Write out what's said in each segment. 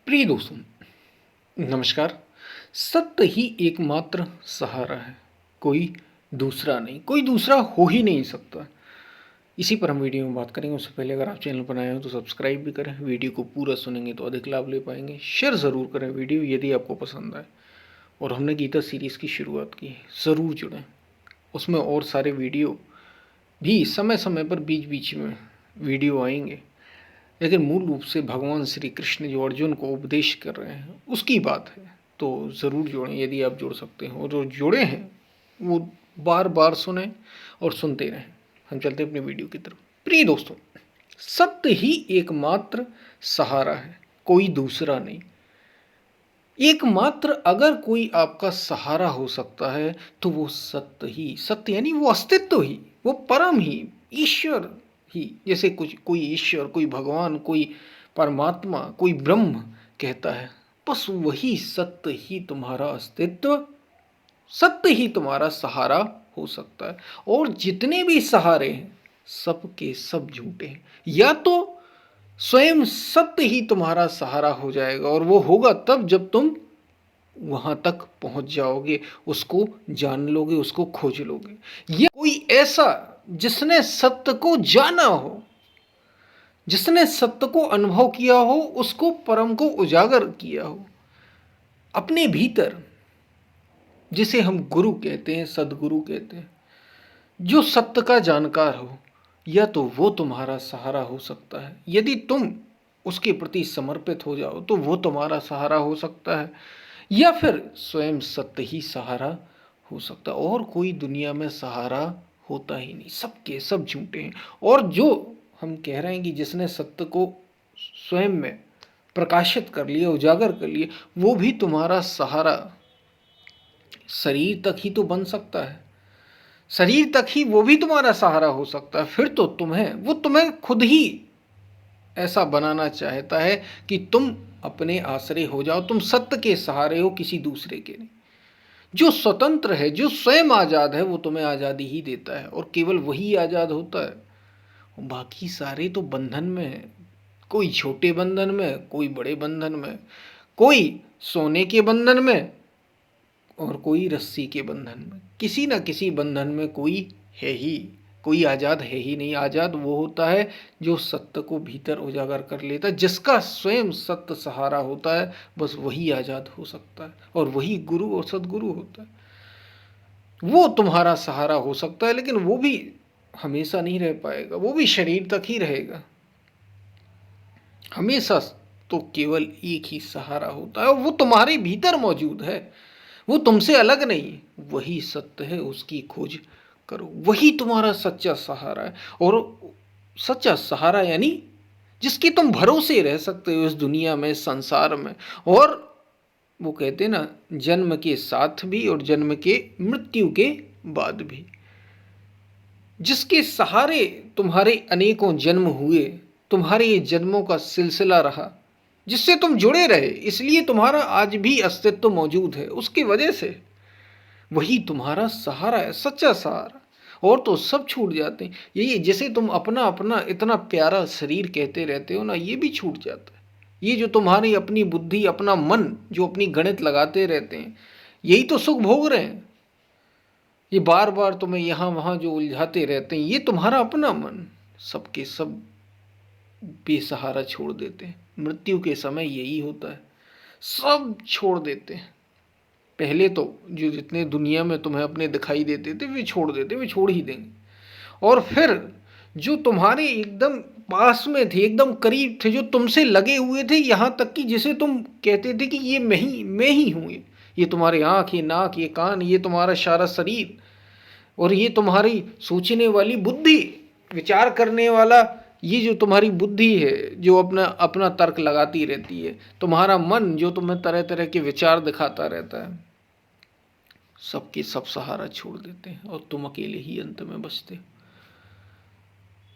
प्रिय दोस्तों, नमस्कार। सत्य ही एकमात्र सहारा है, कोई दूसरा नहीं, कोई दूसरा हो ही नहीं सकता। इसी पर हम वीडियो में बात करेंगे। उससे पहले अगर आप चैनल पर आए हो तो सब्सक्राइब भी करें। वीडियो को पूरा सुनेंगे तो अधिक लाभ ले पाएंगे। शेयर ज़रूर करें वीडियो यदि आपको पसंद आए। और हमने गीता सीरीज़ की शुरुआत की है, ज़रूर जुड़ें। उसमें और सारे वीडियो भी समय समय पर बीच बीच में वीडियो आएंगे, लेकिन मूल रूप से भगवान श्री कृष्ण जो अर्जुन को उपदेश कर रहे हैं उसकी बात है। तो ज़रूर जुड़ें यदि आप जुड़ सकते हो, और जो जुड़े हैं वो बार बार सुने और सुनते रहें। हम चलते हैं अपनी वीडियो की तरफ। प्रिय दोस्तों, सत्य ही एकमात्र सहारा है, कोई दूसरा नहीं। एकमात्र अगर कोई आपका सहारा हो सकता है तो वो सत्य ही, सत्य यानी वो अस्तित्व ही, वो परम ही, ईश्वर ही। जैसे कुछ कोई ईश्वर, कोई भगवान, कोई परमात्मा, कोई ब्रह्म कहता है, बस वही सत्य ही तुम्हारा अस्तित्व, सत्य ही तुम्हारा सहारा हो सकता है। और जितने भी सहारे हैं सब के सब झूठे हैं। या तो स्वयं सत्य ही तुम्हारा सहारा हो जाएगा, और वो होगा तब जब तुम वहां तक पहुंच जाओगे, उसको जान लोगे, उसको खोज लोगे। या कोई ऐसा जिसने सत्य को जाना हो, जिसने सत्य को अनुभव किया हो, उसको परम को उजागर किया हो अपने भीतर, जिसे हम गुरु कहते हैं, सदगुरु कहते हैं, जो सत्य का जानकार हो, या तो वो तुम्हारा सहारा हो सकता है। यदि तुम उसके प्रति समर्पित हो जाओ तो वो तुम्हारा सहारा हो सकता है, या फिर स्वयं सत्य ही सहारा हो सकता है। और कोई दुनिया में सहारा होता ही नहीं, सबके सब झूठे हैं। और जो हम कह रहे हैं कि जिसने सत्य को स्वयं में प्रकाशित कर लिया, उजागर कर लिया, वो भी तुम्हारा सहारा शरीर तक ही तो बन सकता है, शरीर तक ही वो भी तुम्हारा सहारा हो सकता है। फिर तो तुम्हें खुद ही ऐसा बनाना चाहता है कि तुम अपने आश्रय हो जाओ, तुम सत्य के सहारे हो, किसी दूसरे के नहीं। जो स्वतंत्र है, जो स्वयं आज़ाद है, वो तुम्हें आज़ादी ही देता है, और केवल वही आज़ाद होता है। बाकी सारे तो बंधन में है, कोई छोटे बंधन में, कोई बड़े बंधन में, कोई सोने के बंधन में और कोई रस्सी के बंधन में। किसी न किसी बंधन में कोई है ही, कोई आज़ाद है ही नहीं। आज़ाद वो होता है जो सत्य को भीतर उजागर कर लेता है, जिसका स्वयं सत्य सहारा होता है, बस वही आज़ाद हो सकता है। और वही गुरु और सदगुरु होता है। वो तुम्हारा सहारा हो सकता है, लेकिन वो भी हमेशा नहीं रह पाएगा, वो भी शरीर तक ही रहेगा। हमेशा तो केवल एक ही सहारा होता है, और वो तुम्हारे भीतर मौजूद है, वो तुमसे अलग नहीं। वही सत्य है, उसकी खोज करो, वही तुम्हारा सच्चा सहारा है। और सच्चा सहारा यानी जिसके तुम भरोसे रह सकते हो इस दुनिया में, इस संसार में। और वो कहते हैं ना, जन्म के साथ भी और जन्म के मृत्यु के बाद भी, जिसके सहारे तुम्हारे अनेकों जन्म हुए, तुम्हारे ये जन्मों का सिलसिला रहा, जिससे तुम जुड़े रहे, इसलिए तुम्हारा आज भी अस्तित्व मौजूद है, उसकी वजह से वही तुम्हारा सहारा है, सच्चा सहारा। और तो सब छूट जाते हैं। यही जैसे तुम अपना अपना इतना प्यारा शरीर कहते रहते हो ना, ये भी छूट जाता है। ये जो तुम्हारी अपनी बुद्धि, अपना मन जो अपनी गणित लगाते रहते हैं, यही तो सुख भोग रहे हैं। ये बार बार तुम्हें यहाँ वहाँ जो उलझाते रहते हैं, ये तुम्हारा अपना मन सबके सब बेसहारा छोड़ देते हैं। मृत्यु के समय यही होता है, सब छोड़ देते हैं। पहले तो जो जितने दुनिया में तुम्हें अपने दिखाई देते थे वे छोड़ देते, वे छोड़ ही देंगे। और फिर जो तुम्हारे एकदम पास में थे, एकदम करीब थे, जो तुमसे लगे हुए थे, यहाँ तक कि जिसे तुम कहते थे कि ये मैं ही हूँ, ये तुम्हारी आँख, ये नाक, ये कान, ये तुम्हारा सारा शरीर, और ये तुम्हारी सोचने वाली बुद्धि, विचार करने वाला ये जो तुम्हारी बुद्धि है, जो अपना अपना तर्क लगाती रहती है, तुम्हारा मन जो तुम्हें तरह तरह के विचार दिखाता रहता है, सबके सब सहारा छोड़ देते हैं और तुम अकेले ही अंत में बचते हो।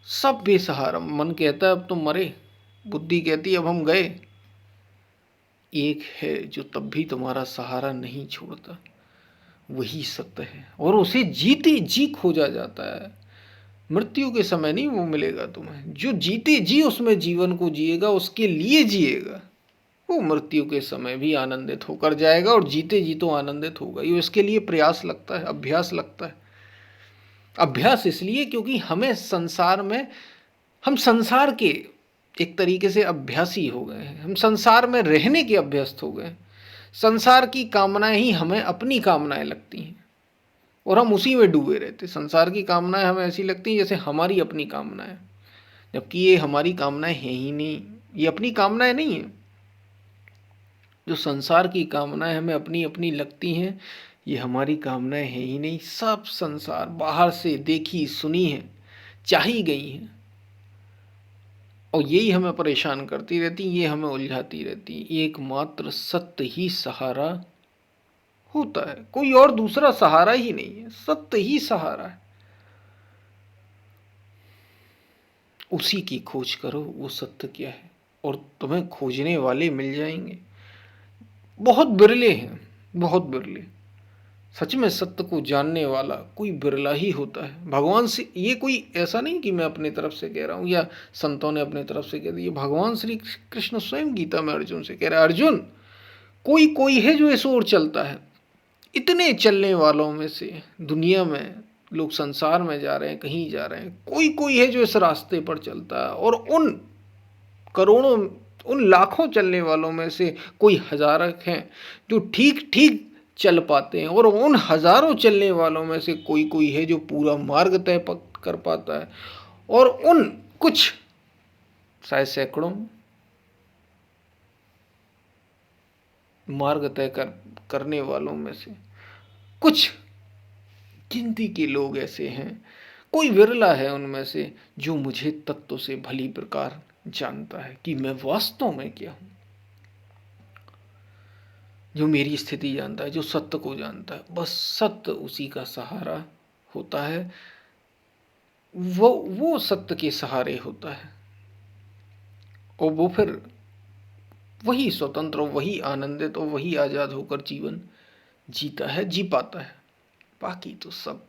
सब बेसहारा। मन कहता है अब तुम मरे, बुद्धि कहती है अब हम गए। एक है जो तब भी तुम्हारा सहारा नहीं छोड़ता, वही सत्य है, और उसे जीते जी खोजा जाता है। मृत्यु के समय नहीं वो मिलेगा तुम्हें, जो जीते जी उसमें जीवन को जिएगा, उसके लिए जिएगा, वो मृत्यु के समय भी आनंदित होकर जाएगा और जीते जी तो आनंदित होगा ही। इसके लिए प्रयास लगता है, अभ्यास लगता है। अभ्यास इसलिए क्योंकि हमें संसार में, हम संसार के एक तरीके से अभ्यासी हो गए हैं। हम संसार में रहने के अभ्यस्त हो गए हैं। संसार की कामनाएं ही हमें अपनी कामनाएं लगती हैं और हम उसी में डूबे रहते। संसार की कामनाएं हमें ऐसी लगती हैं जैसे हमारी अपनी कामनाएं, जबकि ये हमारी कामनाएं हैं ही नहीं, ये अपनी कामनाएं नहीं है। जो संसार की कामनाएं हमें अपनी अपनी लगती हैं, ये हमारी कामनाएं हैं ही नहीं। सब संसार बाहर से देखी सुनी है, चाही गई हैं, और यही हमें परेशान करती रहती, ये हमें उलझाती रहती। एकमात्र सत्य ही सहारा होता है, कोई और दूसरा सहारा ही नहीं है, सत्य ही सहारा है। उसी की खोज करो, वो सत्य क्या है, और तुम्हें खोजने वाले मिल जाएंगे। बहुत बिरले हैं, बहुत बिरले। सच में सत्य को जानने वाला कोई बिरला ही होता है। भगवान से, ये कोई ऐसा नहीं कि मैं अपनी तरफ से कह रहा हूँ या संतों ने अपनी तरफ से कह दिया, भगवान श्री कृष्ण स्वयं गीता में अर्जुन से कह रहा है, अर्जुन कोई कोई है जो इस ओर चलता है। इतने चलने वालों में से, दुनिया में लोग संसार में जा रहे हैं, कहीं जा रहे हैं, कोई कोई है जो इस रास्ते पर चलता है, और उन करोड़ों, उन लाखों चलने वालों में से कोई हजार हैं जो ठीक ठीक चल पाते हैं, और उन हजारों चलने वालों में से कोई कोई है जो पूरा मार्ग तय कर पाता है, और उन कुछ शायद सैकड़ों मार्ग तय करने वालों में से कुछ गिनती के लोग ऐसे हैं, कोई विरला है उनमें से जो मुझे तत्व से भली प्रकार जानता है कि मैं वास्तव में क्या हूं, जो मेरी स्थिति जानता है, जो सत्य को जानता है। बस सत्य उसी का सहारा होता है, वो सत्य के सहारे होता है, और वो फिर वही स्वतंत्र, वही आनंदित और वही आजाद होकर जीवन जीता है, जी पाता है। बाकी तो सब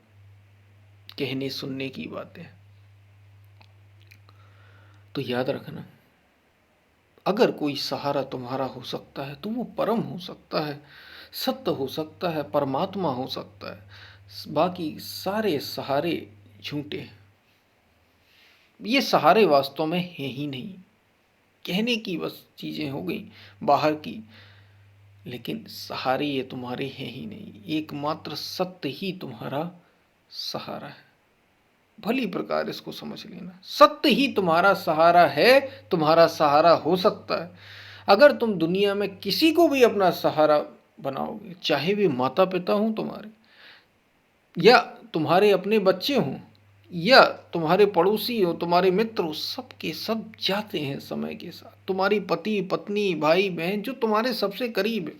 कहने सुनने की बातें। तो याद रखना, अगर कोई सहारा तुम्हारा हो सकता है तो वो परम हो सकता है, सत्य हो सकता है, परमात्मा हो सकता है। बाकी सारे सहारे झूठे हैं। ये सहारे वास्तव में हैं ही नहीं, कहने की बस चीजें हो गई बाहर की, लेकिन सहारे ये तुम्हारे हैं ही नहीं। एकमात्र सत्य ही तुम्हारा सहारा है। भली प्रकार इसको समझ लेना, सत्य ही तुम्हारा सहारा है, तुम्हारा सहारा हो सकता है। अगर तुम दुनिया में किसी को भी अपना सहारा बनाओगे, चाहे वे माता पिता हों तुम्हारे, या तुम्हारे अपने बच्चे हों, या तुम्हारे पड़ोसी हो, तुम्हारे मित्र हो, सब के सब जाते हैं समय के साथ। तुम्हारी पति पत्नी भाई बहन जो तुम्हारे सबसे करीब है,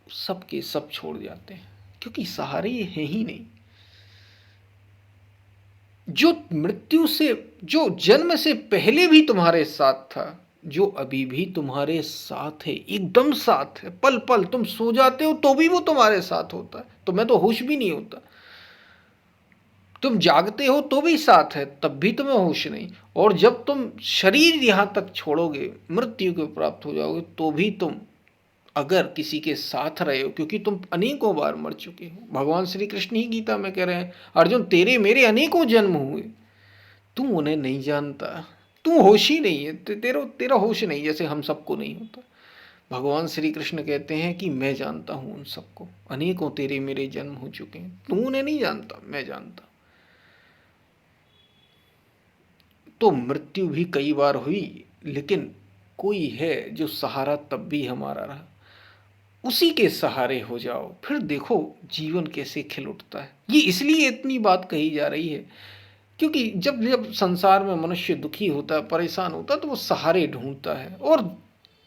सब के सब छोड़ जाते हैं, क्योंकि सहारे हैं ही नहीं। जो मृत्यु से, जो जन्म से पहले भी तुम्हारे साथ था, जो अभी भी तुम्हारे साथ है, एकदम साथ है, पल पल तुम सो जाते हो तो भी वो तुम्हारे साथ होता है, तुम्हें तो होश भी नहीं होता। तुम जागते हो तो भी साथ है, तब भी तुम्हें होश नहीं। और जब तुम शरीर यहां तक छोड़ोगे, मृत्यु को प्राप्त हो जाओगे, तो भी तुम अगर किसी के साथ रहे हो, क्योंकि तुम अनेकों बार मर चुके हो। भगवान श्री कृष्ण ही गीता में कह रहे हैं, अर्जुन तेरे मेरे अनेकों जन्म हुए, तू उन्हें नहीं जानता, तू होश ही नहीं है, तेरा होश नहीं, जैसे हम सबको नहीं होता। भगवान श्री कृष्ण कहते हैं कि मैं जानता हूं उन सबको, अनेकों तेरे मेरे जन्म हो चुके हैं, तू उन्हें नहीं जानता, मैं जानता। तो मृत्यु भी कई बार हुई, लेकिन कोई है जो सहारा तब भी हमारा रहा, उसी के सहारे हो जाओ, फिर देखो जीवन कैसे खिल उठता है। ये इसलिए इतनी बात कही जा रही है क्योंकि जब जब संसार में मनुष्य दुखी होता है, परेशान होता है, तो वो सहारे ढूंढता है और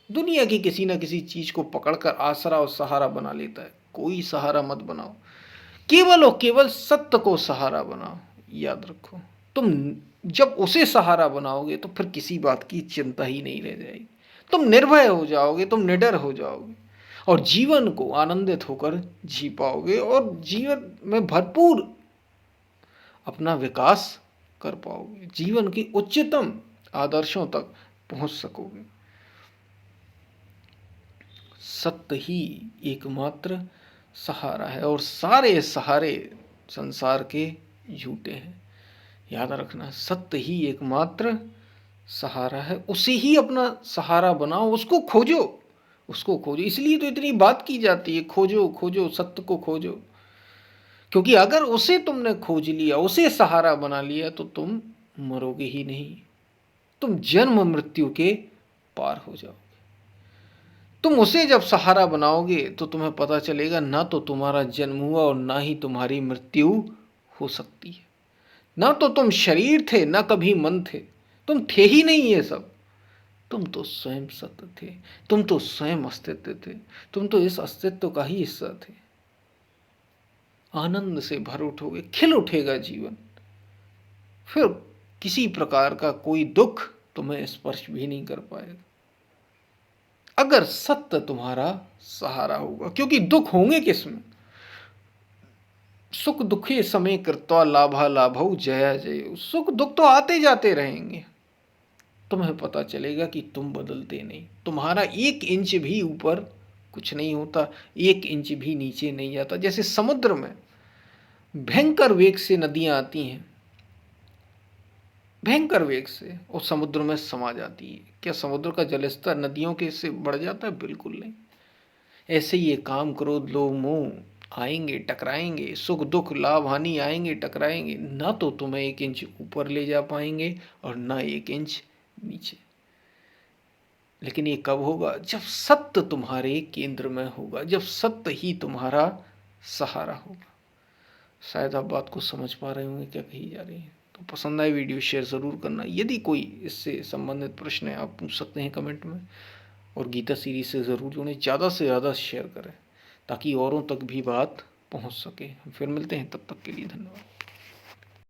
दुनिया की किसी न किसी चीज को पकड़कर आसरा और सहारा बना लेता है। कोई सहारा मत बनाओ, केवल और केवल सत्य को सहारा बनाओ। याद रखो, तुम जब उसे सहारा बनाओगे तो फिर किसी बात की चिंता ही नहीं रह जाएगी। तुम निर्भय हो जाओगे, तुम निडर हो जाओगे, और जीवन को आनंदित होकर जी पाओगे, और जीवन में भरपूर अपना विकास कर पाओगे, जीवन की उच्चतम आदर्शों तक पहुंच सकोगे। सत्य ही एकमात्र सहारा है और सारे सहारे संसार के झूठे हैं। याद रखना, सत्य ही एकमात्र सहारा है, उसे ही अपना सहारा बनाओ, उसको खोजो, उसको खोजो। इसलिए तो इतनी बात की जाती है, खोजो खोजो सत्य को खोजो। क्योंकि अगर उसे तुमने खोज लिया, उसे सहारा बना लिया, तो तुम मरोगे ही नहीं, तुम जन्म मृत्यु के पार हो जाओगे। तुम उसे जब सहारा बनाओगे तो तुम्हें पता चलेगा ना तो तुम्हारा जन्म हुआ और ना ही तुम्हारी मृत्यु हो सकती है। ना तो तुम शरीर थे, ना कभी मन थे, तुम थे ही नहीं ये सब। तुम तो स्वयं सत्य थे, तुम तो स्वयं अस्तित्व थे, तुम तो इस अस्तित्व का ही हिस्सा थे। आनंद से भर उठोगे, खिल उठेगा जीवन, फिर किसी प्रकार का कोई दुख तुम्हें स्पर्श भी नहीं कर पाएगा अगर सत्य तुम्हारा सहारा होगा। क्योंकि दुख होंगे किसमें? सुख दुखे समय कृत्वा लाभा लाभौ जया जय। सुख दुख तो आते जाते रहेंगे, तुम्हें पता चलेगा कि तुम बदलते नहीं, तुम्हारा 1 इंच भी ऊपर कुछ नहीं होता, 1 इंच भी नीचे नहीं जाता। जैसे समुद्र में भयंकर वेग से नदियां आती हैं, भयंकर वेग से, और समुद्र में समा जाती है। क्या समुद्र का जलस्तर नदियों के से बढ़ जाता है? बिल्कुल नहीं। ऐसे ही ये काम क्रोध लोभ मोह आएंगे, टकराएंगे, सुख दुख लाभ हानि आएंगे, टकराएंगे, ना तो तुम्हें 1 इंच ऊपर ले जा पाएंगे और ना 1 इंच नीचे। लेकिन ये कब होगा? जब सत्य तुम्हारे केंद्र में होगा, जब सत्य ही तुम्हारा सहारा होगा। शायद आप बात को समझ पा रहे होंगे क्या कही जा रही है। तो पसंद आए वीडियो शेयर ज़रूर करना। यदि कोई इससे संबंधित प्रश्न है आप पूछ सकते हैं कमेंट में, और गीता सीरीज से ज़रूर जुड़ें, ज़्यादा से ज़्यादा शेयर करें ताकि औरों तक भी बात पहुंच सके। फिर मिलते हैं, तब तक के लिए धन्यवाद।